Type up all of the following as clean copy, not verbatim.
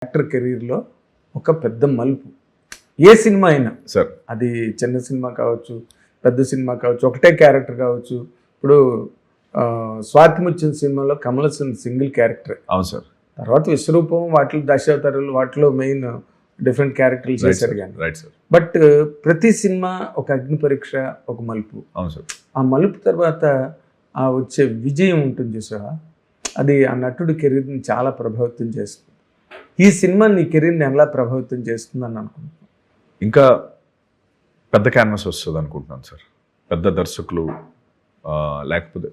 Actor కెరీర్లో ఒక పెద్ద మలుపు. ఏ సినిమా అయినా సార్, అది చిన్న సినిమా కావచ్చు, పెద్ద సినిమా కావచ్చు, ఒకటే క్యారెక్టర్ కావచ్చు. ఇప్పుడు స్వాతి ముత్యం సినిమాలో కమల్ హాసన్ సింగిల్ క్యారెక్టర్. అవును సార్. తర్వాత విశ్వరూపం, వాటిలో దశావతారాలు, వాటిలో మెయిన్ డిఫరెంట్ క్యారెక్టర్లు చేశారు కానీ. Right sir. బట్ ప్రతి సినిమా ఒక అగ్ని పరీక్ష, ఒక మలుపు. అవును సార్. ఆ మలుపు తర్వాత ఆ వచ్చే విజయం ఉంటుంది సార్, అది ఆ నటుడి కెరీర్ని చాలా ప్రభావితం చేస్తుంది. ఈ సినిమా నీ కెరీర్ని ఎలా ప్రభావితం చేస్తుందని అనుకుంటున్నాను? ఇంకా పెద్ద క్యాన్వాస్ వస్తుంది అనుకుంటున్నాను సార్. పెద్ద దర్శకులు, లేకపోతే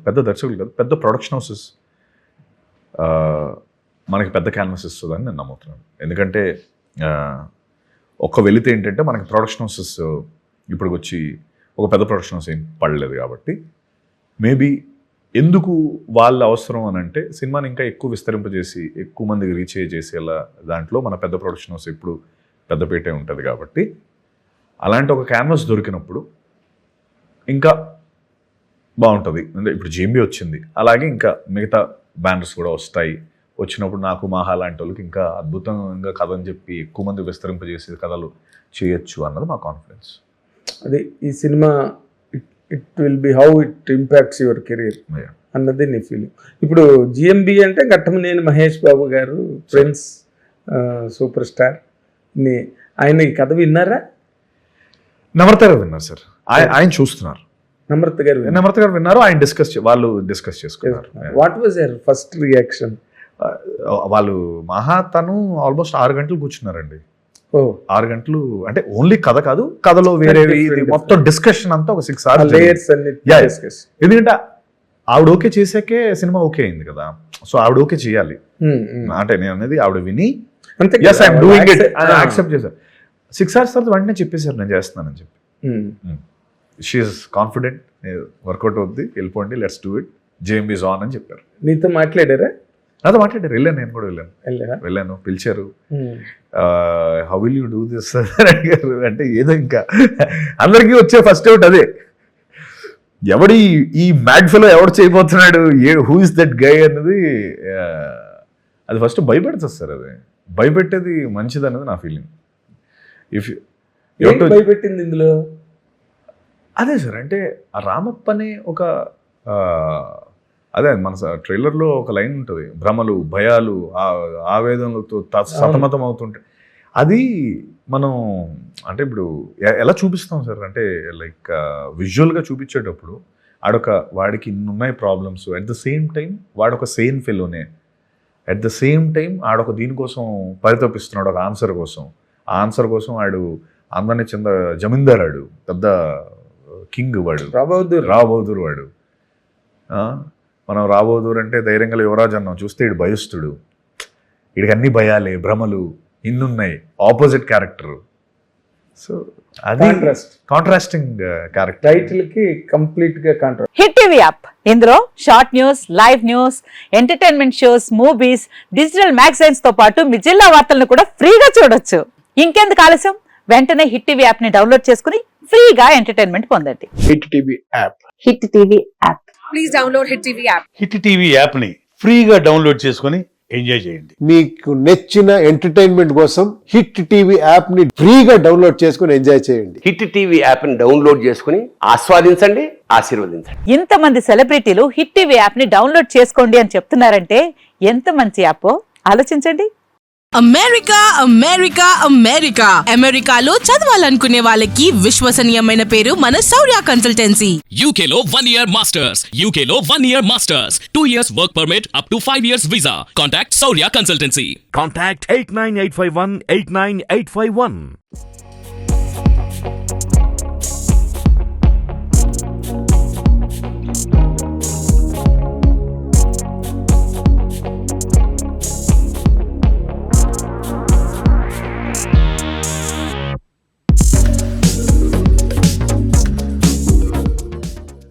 పెద్ద దర్శకులు కాదు, పెద్ద ప్రొడక్షన్ హౌసెస్ మనకి పెద్ద క్యాన్వాస్ ఇస్తుందని నేను నమ్ముతున్నాను. ఎందుకంటే వెళితే ఏంటంటే మనకి ప్రొడక్షన్ హౌసెస్ ఇప్పుడు వచ్చి ఒక పెద్ద ప్రొడక్షన్ హౌస్ ఏం పడలేదు కాబట్టి మేబీ ఎందుకు వాళ్ళ అవసరం అని అంటే సినిమాని ఇంకా ఎక్కువ విస్తరింపజేసి ఎక్కువ మందికి రీచ్ చేసేలా దాంట్లో మన పెద్ద ప్రొడక్షన్ హౌస్ ఇప్పుడు పెద్దపేటే ఉంటుంది కాబట్టి అలాంటి ఒక క్యాన్వాస్ దొరికినప్పుడు ఇంకా బాగుంటుంది. అంటే ఇప్పుడు జేఎంబీ వచ్చింది, అలాగే ఇంకా మిగతా బ్యానర్స్ కూడా వస్తాయి. వచ్చినప్పుడు నాకు మాహా లాంటి వాళ్ళకి ఇంకా అద్భుతంగా కథ అని చెప్పి ఎక్కువ మంది విస్తరింపజేసే కథలు చేయొచ్చు అన్నది మా కాన్ఫిడెన్స్. అదే ఈ cinema it will be how it impacts your career అన్నది నీ ఫీలింగ్. ఇప్పుడు జిఎంబి అంటే ఘట్టమనేని మహేష్ బాబు గారు, ప్రిన్స్ సూపర్ స్టార్, ఆయన ఈ కథ విన్నారా? నమ్రత గారు విన్నారు సార్, ఆయన చూస్తున్నారు. నమ్రత గారు విన్నారు, ఆయన వాళ్ళు డిస్కస్ చేసుకున్నారు. What was your first reaction? వాళ్ళు మహా తను ఆల్మోస్ట్ 6 గంటలు కూర్చున్నారండి. 6 గంటలు అంటే ఓన్లీ కథ కాదు, కథలో వేరే మొత్తం డిస్కషన్ అంతా ఒక 6 hours. ఎందుకంటే ఆవిడ ఓకే చేసాకే సినిమా ఓకే అయింది కదా, సో ఆవిడ ఓకే చేయాలి. అంటే నేను అనేది ఆవిడ విని యాక్సెప్ట్ చేశారు. 6 hours తర్వాత వెంటనే చెప్పేశారు నేను చేస్తున్నానని చెప్పి. షీఈస్ కాన్ఫిడెంట్, వర్కౌట్ అవుద్ది, వెళ్ళిపోండి, let's do it, JMB is on అని చెప్పారు. నీతో మాట్లాడారా? నాతో మాట్లాడారు, వెళ్ళాను, నేను కూడా వెళ్ళాను, పిలిచారు. How will you do this అడిగారు. అంటే ఏదో ఇంకా అందరికీ వచ్చే ఫస్ట్ అవుట్ అదే, ఎవడి ఈ మ్యాడ్ ఫెలో ఎవడు చేయబోతున్నాడు, హూ ఇస్ దట్ గై అన్నది. అది ఫస్ట్ భయపెడుతుంది సార్, అది భయపెట్టేది మంచిది అన్నది నా ఫీలింగ్. భయపెట్టింది ఇందులో అదే సార్, అంటే ఆ రామప్పనే ఒక అదే మన ట్రైలర్లో ఒక లైన్ ఉంటుంది, భ్రమలు, భయాలు, ఆవేదనలతో సతమతం అవుతుంటే అది మనం అంటే ఇప్పుడు ఎలా చూపిస్తాం సార్ అంటే లైక్ విజువల్గా చూపించేటప్పుడు వాడికి ఇన్నున్నాయి problems, at the same time వాడొక సేమ్ ఫెలోనే, అట్ ద సేమ్ టైం ఆడొక దీనికోసం పరితపిస్తున్నాడు, ఒక ఆన్సర్ కోసం. ఆ ఆన్సర్ కోసం వాడు అందరినీ జమీందారాడు, పెద్ద కింగ్ వాడు, రాబోదూర్ వాడు. మనం రాబోదూర్ అంటే ధైర్యంగా యువరాజు అన్నాం, చూస్తే ఇడు భయస్తుడు, వీడికి అన్ని భయాలే, భ్రమలు ఇన్నున్నాయి, ఆపోజిట్ క్యారెక్టర్. సో అది కాంట్రాస్టింగ్ క్యారెక్టర్. టైటిల్ కి కంప్లీట్ గా కాంట్రాస్ట్. హిట్ టీవీ యాప్, ఇందులో short news, live news, entertainment shows, movies, digital magazines తో పాటు మీ జిల్లా వార్తలను కూడా ఫ్రీగా చూడొచ్చు. ఇంకెందుకు ఆలస్యం, వెంటనే హిట్ టీవీ యాప్ ని డౌన్లోడ్ చేసుకుని ఫ్రీగా ఎంటర్టైన్మెంట్ పొందండి. Hit TV app. Hit TV app. Please download hit TV app. Hit TV app ని ఫ్రీగా డౌన్లోడ్ చేసుకుని ఎంజాయ్ చేయండి. మీకు నచ్చిన ఎంటర్టైన్మెంట్ కోసం హిట్ టీవీ యాప్ ని ఫ్రీగా డౌన్లోడ్ చేసుకుని ఎంజాయ్ చేయండి. హిట్ టీవీ యాప్ ని డౌన్లోడ్ చేసుకుని ఆస్వాదించండి, ఆశీర్వదించండి. ఇంతమంది సెలబ్రిటీలు హిట్ టీవీ యాప్ ని డౌన్లోడ్ చేసుకోండి అని చెప్తున్నారంటే ఎంత మంచి యాప్ ఆలోచించండి. అమెరికా అమెరికా అమెరికా అమెరికాలో చదవాలనుకునే వాళ్ళకి విశ్వసనీయమైన పేరు మన శౌర్య కన్సల్టెన్సీ. UK లో 1 year masters, UK లో 1 year masters, 2 years work permit up to 5 years visa. Contact Saurya Consultancy. Contact 89851 89851.